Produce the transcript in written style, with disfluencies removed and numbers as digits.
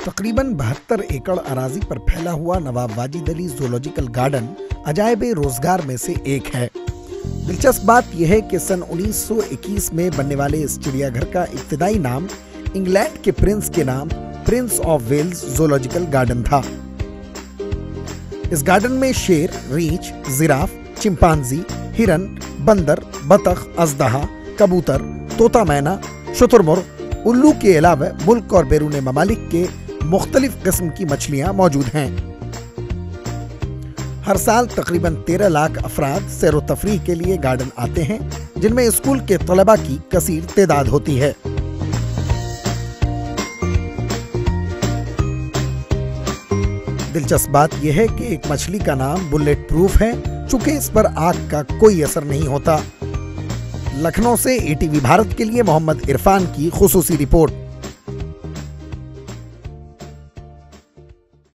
तकरीबन 72 एकड़ अराजी पर फैला हुआ नवाब वाजिद अली ज़ूलॉजिकल गार्डन अजायबे रोजगार में से एक है। दिलचस्प बात यह है कि सन 1921 में बनने वाले इस चिड़ियाघर का इब्तिदाई नाम इंग्लैंड के प्रिंस के नाम prince of Wales zoological garden था। इस गार्डन में शेर, रीछ, जिराफ, चिंपांजी, हिरन, बंदर, बतख, अजदहा, कबूतर, तोता मैना, शुतुरमुर्ग, उल्लू के अलावा मुल्क और बैरून ममालिक के मुख्तलिफ किस्म की मछलियां मौजूद हैं। हर साल तकरीबन 13 लाख अफराद सैर व तफरीह के लिए गार्डन आते हैं, जिनमें स्कूल के तलबा की कसीर तादाद होती है। दिलचस्प बात यह है कि एक मछली का नाम बुलेट प्रूफ है, चूंकि इस पर आग का कोई असर नहीं होता। लखनऊ से ATV भारत के लिए मोहम्मद इरफान की खुसूसी रिपोर्ट।